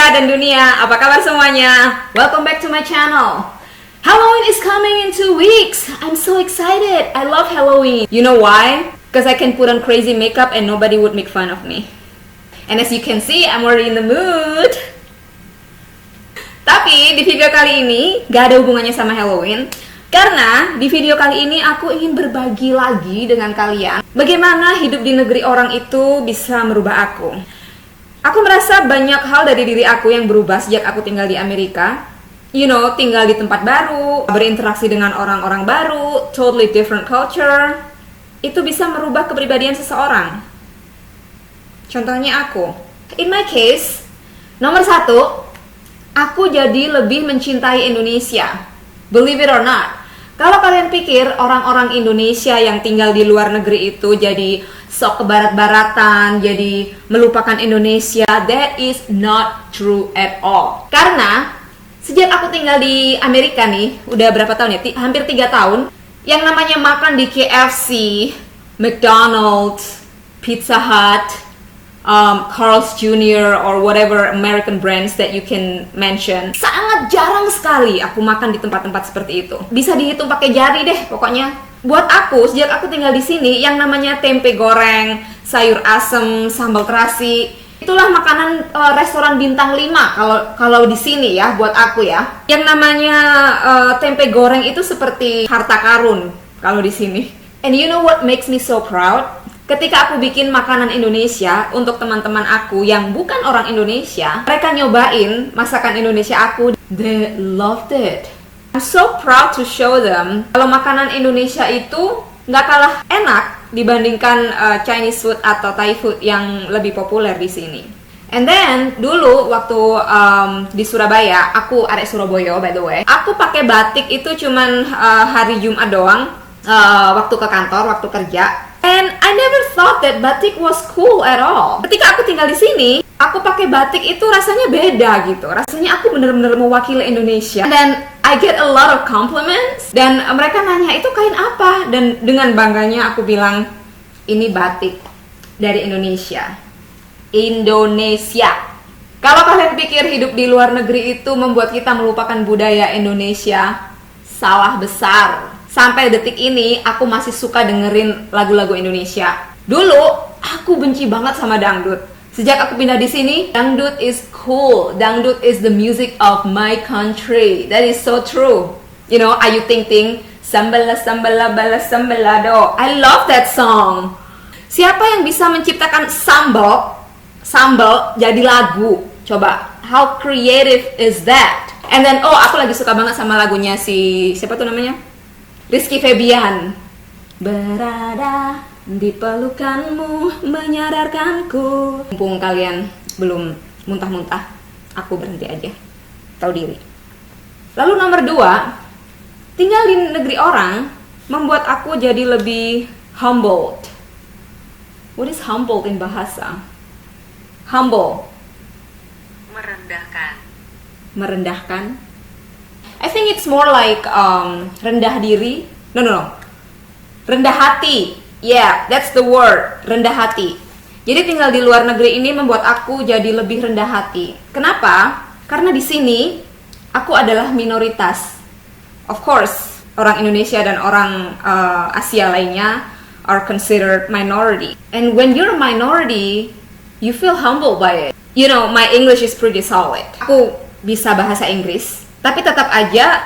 Amerika dan dunia, apa kabar semuanya? Welcome back to my channel. Halloween is coming in 2 weeks. I'm so excited. I love Halloween. You know why? Because I can put on crazy makeup and nobody would make fun of me. And as you can see, I'm already in the mood. Tapi di video kali ini gak ada hubungannya sama Halloween. Karena di video kali ini aku ingin berbagi lagi dengan kalian bagaimana hidup di negeri orang itu bisa merubah aku. Aku merasa banyak hal dari diri aku yang berubah sejak aku tinggal di Amerika. You know, tinggal di tempat baru, berinteraksi dengan orang-orang baru, totally different culture. Itu bisa merubah kepribadian seseorang. Contohnya aku. In my case, nomor 1, aku jadi lebih mencintai Indonesia. Believe it or not. Kalau kalian pikir orang-orang Indonesia yang tinggal di luar negeri itu jadi sok kebarat-baratan, jadi melupakan Indonesia, that is not true at all. Karena sejak aku tinggal di Amerika nih, udah berapa tahun ya? Hampir 3 tahun. Yang namanya makan di KFC, McDonald's, Pizza Hut, Carl's Jr. or whatever American brands that you can mention, sangat jarang sekali aku makan di tempat-tempat seperti itu. Bisa dihitung pakai jari deh pokoknya. Buat aku, sejak aku tinggal di sini, yang namanya tempe goreng, sayur asem, sambal terasi, itulah makanan restoran bintang 5 kalau di sini ya, buat aku ya. Yang namanya tempe goreng itu seperti harta karun kalau di sini. And you know what makes me so proud? Ketika aku bikin makanan Indonesia untuk teman-teman aku yang bukan orang Indonesia, mereka nyobain masakan Indonesia aku, they loved it. I'm so proud to show them kalau makanan Indonesia itu nggak kalah enak dibandingkan Chinese food atau Thai food yang lebih populer di sini. And then dulu waktu di Surabaya, aku arek Surabaya by the way, aku pakai batik itu cuman hari Jumat doang, waktu ke kantor, waktu kerja. And I never thought that batik was cool at all. Ketika aku tinggal di sini, aku pakai batik itu rasanya beda gitu. Rasanya aku bener-bener mewakili Indonesia. Dan I get a lot of compliments. Dan mereka nanya, itu kain apa? Dan dengan bangganya aku bilang, ini batik dari Indonesia. Indonesia. Kalau kalian pikir hidup di luar negeri itu membuat kita melupakan budaya Indonesia, salah besar. Sampai detik ini aku masih suka dengerin lagu-lagu Indonesia. Dulu aku benci banget sama dangdut. Sejak aku pindah di sini, dangdut is cool. Dangdut is the music of my country. That is so true. You know, Ayu Ting Ting, sambala sambala bala sambalado. I love that song. Siapa yang bisa menciptakan sambal jadi lagu? Coba, how creative is that? And then, aku lagi suka banget sama lagunya siapa tuh namanya? Rizky Febian. Berada di pelukanmu menyadarkanku. Mumpung kalian belum muntah-muntah, aku berhenti aja. Tahu diri. Lalu nomor 2, tinggal di negeri orang membuat aku jadi lebih humbled. What is humbled in bahasa? Humble. Merendahkan. I think it's more like rendah diri. No. Rendah hati. Yeah, that's the word. Rendah hati. Jadi tinggal di luar negeri ini membuat aku jadi lebih rendah hati. Kenapa? Karena di sini aku adalah minoritas. Of course, orang Indonesia dan orang Asia lainnya are considered minority. And when you're a minority, you feel humbled by it. You know, my English is pretty solid. Aku bisa bahasa Inggris. Tapi tetap aja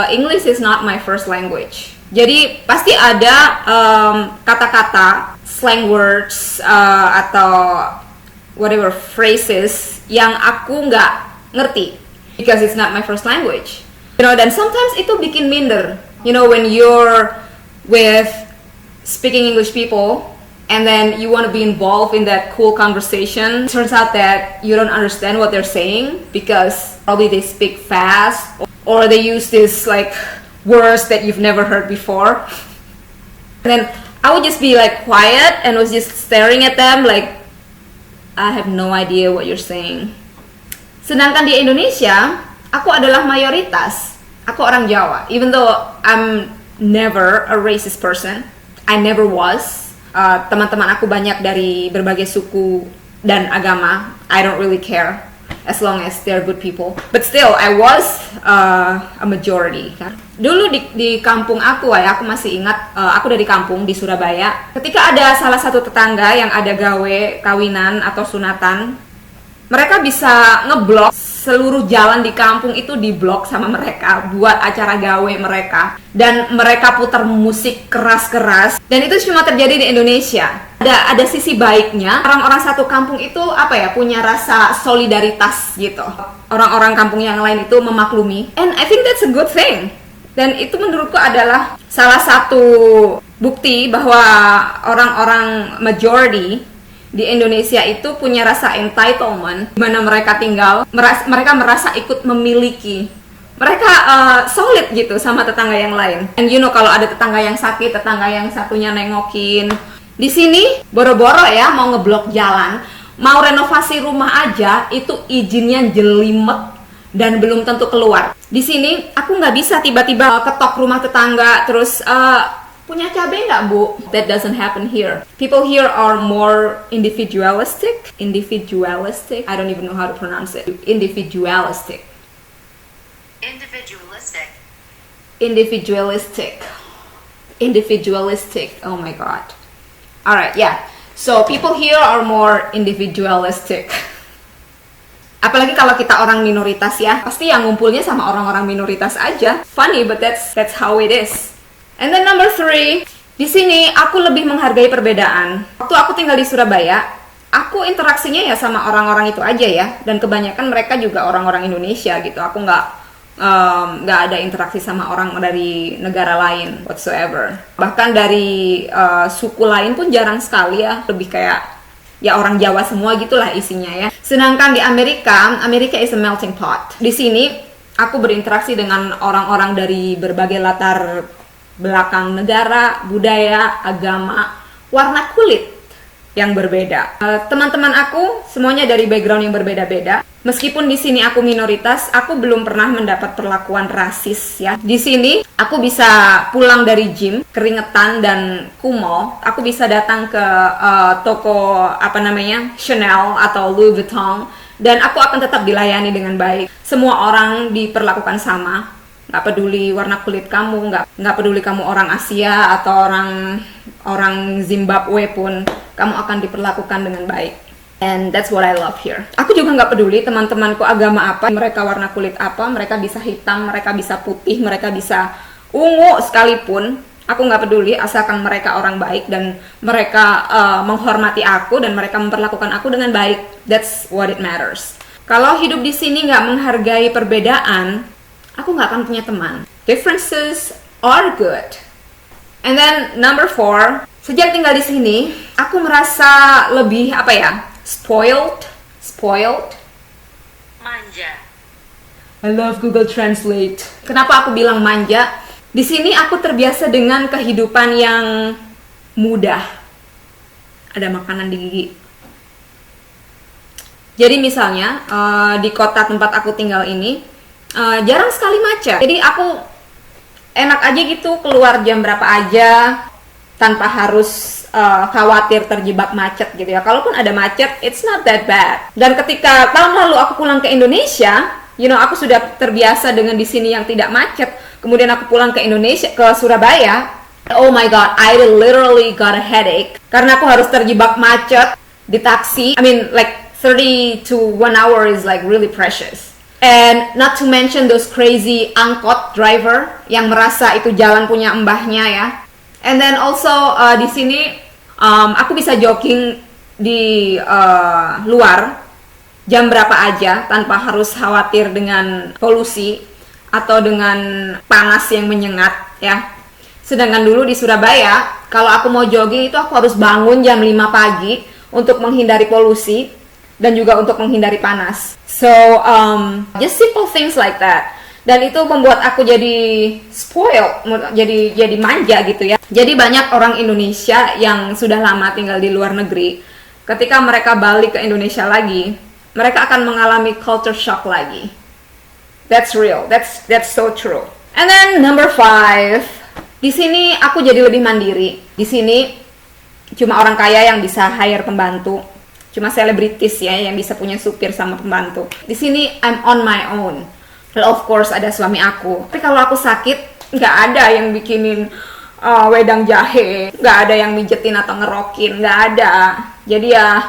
English is not my first language. Jadi pasti ada kata-kata, slang words atau whatever phrases yang aku nggak ngerti because it's not my first language. You know, dan sometimes itu bikin minder. You know, when you're with speaking English people and then you want to be involved in that cool conversation, turns out that you don't understand what they're saying because probably they speak fast or they use this like words that you've never heard before. And then I would just be like quiet and was just staring at them like I have no idea what you're saying. Sedangkan di Indonesia, aku adalah mayoritas. Aku orang Jawa. Even though I'm never a racist person, I never was. Teman-teman aku banyak dari berbagai suku dan agama. I don't really care. as long as they're good people. But still, I was a majority. Kan? Dulu di kampung aku ya, aku masih ingat, aku dari kampung di Surabaya. Ketika ada salah satu tetangga yang ada gawe kawinan atau sunatan, mereka bisa ngeblok seluruh jalan di kampung itu diblok sama mereka buat acara gawe mereka, dan mereka putar musik keras-keras, dan itu cuma terjadi di Indonesia. Ada sisi baiknya, orang-orang satu kampung itu apa ya, punya rasa solidaritas gitu. Orang-orang kampung yang lain itu memaklumi, and I think that's a good thing. Dan itu menurutku adalah salah satu bukti bahwa orang-orang majority di Indonesia itu punya rasa entitlement, di mana mereka tinggal, mereka merasa ikut memiliki. Mereka solid gitu sama tetangga yang lain. And you know, kalau ada tetangga yang sakit, tetangga yang satunya nengokin. Di sini boro-boro ya mau ngeblok jalan, mau renovasi rumah aja itu izinnya jelimet dan belum tentu keluar. Di sini aku nggak bisa tiba-tiba ketok rumah tetangga terus punya cabai nggak, Bu? That doesn't happen here. People here are more individualistic. I don't even know how to pronounce it. Individualistic. Oh my god. Alright, yeah. So people here are more individualistic. Apalagi kalau kita orang minoritas ya, pasti yang ngumpulnya sama orang-orang minoritas aja. Funny, but that's how it is. And then number 3, di sini aku lebih menghargai perbedaan. Waktu aku tinggal di Surabaya, aku interaksinya ya sama orang-orang itu aja ya, dan kebanyakan mereka juga orang-orang Indonesia gitu. Aku nggak ada interaksi sama orang dari negara lain whatsoever. Bahkan dari suku lain pun jarang sekali ya, lebih kayak ya orang Jawa semua gitulah isinya ya. Sedangkan di Amerika is a melting pot. Di sini aku berinteraksi dengan orang-orang dari berbagai latar belakang negara, budaya, agama, warna kulit yang berbeda. Teman-teman aku semuanya dari background yang berbeda-beda. Meskipun di sini aku minoritas, aku belum pernah mendapat perlakuan rasis ya. Di sini aku bisa pulang dari gym keringetan dan kumo, aku bisa datang ke toko Chanel atau Louis Vuitton, dan aku akan tetap dilayani dengan baik. Semua orang diperlakukan sama. Nggak peduli warna kulit kamu, nggak peduli kamu orang Asia atau orang Zimbabwe pun, kamu akan diperlakukan dengan baik. And that's what I love here. Aku juga nggak peduli teman-temanku agama apa, mereka warna kulit apa, mereka bisa hitam, mereka bisa putih, mereka bisa ungu sekalipun. Aku nggak peduli, asalkan mereka orang baik dan mereka menghormati aku dan mereka memperlakukan aku dengan baik. That's what it matters. Kalau hidup di sini nggak menghargai perbedaan, aku nggak akan punya teman. Differences are good. And then number 4, sejak tinggal di sini, aku merasa lebih spoiled. Manja. I love Google Translate. Kenapa aku bilang manja? Di sini aku terbiasa dengan kehidupan yang mudah. Ada makanan di gigi. Jadi misalnya di kota tempat aku tinggal ini jarang sekali macet. Jadi aku enak aja gitu keluar jam berapa aja tanpa harus khawatir terjebak macet gitu ya. Kalaupun ada macet, it's not that bad. Dan ketika tahun lalu aku pulang ke Indonesia, aku sudah terbiasa dengan di sini yang tidak macet. Kemudian aku pulang ke Indonesia, ke Surabaya. Oh my god, I literally got a headache karena aku harus terjebak macet di taksi. I mean, like 30 to 1 hour is like really precious. And not to mention those crazy angkot driver yang merasa itu jalan punya mbahnya ya. And then also di sini aku bisa jogging di luar jam berapa aja tanpa harus khawatir dengan polusi atau dengan panas yang menyengat ya. Sedangkan dulu di Surabaya, kalau aku mau jogging itu aku harus bangun jam 5 pagi untuk menghindari polusi dan juga untuk menghindari panas. So, just simple things like that. Dan itu membuat aku jadi spoiled, jadi manja gitu ya. Jadi banyak orang Indonesia yang sudah lama tinggal di luar negeri, ketika mereka balik ke Indonesia lagi, mereka akan mengalami culture shock lagi. That's real. That's so true. And then number 5, di sini aku jadi lebih mandiri. Di sini cuma orang kaya yang bisa hire pembantu. Cuma selebritis ya yang bisa punya supir sama pembantu. Di sini I'm on my own. Well, of course ada suami aku. Tapi kalau aku sakit, nggak ada yang bikinin wedang jahe, nggak ada yang mijetin atau ngerokin, nggak ada. Jadi ya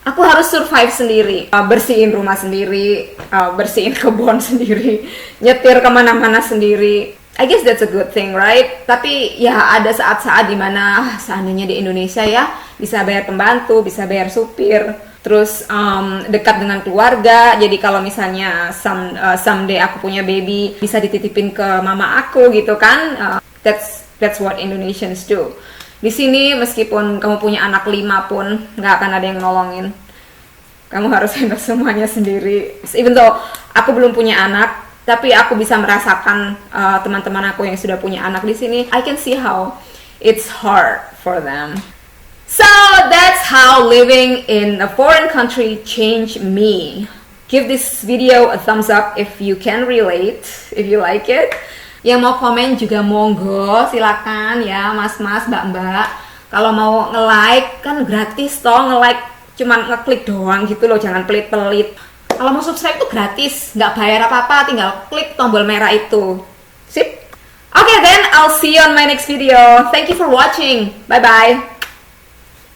aku harus survive sendiri, bersihin rumah sendiri, bersihin kebun sendiri, nyetir kemana-mana sendiri. I guess that's a good thing, right? Tapi ya ada saat-saat dimana seandainya di Indonesia ya bisa bayar pembantu, bisa bayar supir, terus dekat dengan keluarga. Jadi kalau misalnya someday aku punya baby bisa dititipin ke mama aku gitu kan. That's what Indonesians do. Di sini meskipun kamu punya anak 5 pun nggak akan ada yang nolongin. Kamu harus handle semuanya sendiri. Even though aku belum punya anak, tapi aku bisa merasakan teman-teman aku yang sudah punya anak di sini. I can see how it's hard for them. So that's how living in a foreign country changed me. Give this video a thumbs up if you can relate, if you like it. Yang mau komen juga monggo, silakan ya mas-mas, mbak-mbak. Kalau mau nge-like kan gratis toh, nge-like cuman ngeklik doang gitu loh, jangan pelit-pelit. Kalau mau subscribe itu gratis, nggak bayar apa-apa, tinggal klik tombol merah itu. Sip? Okay then, I'll see you on my next video. Thank you for watching. Bye-bye.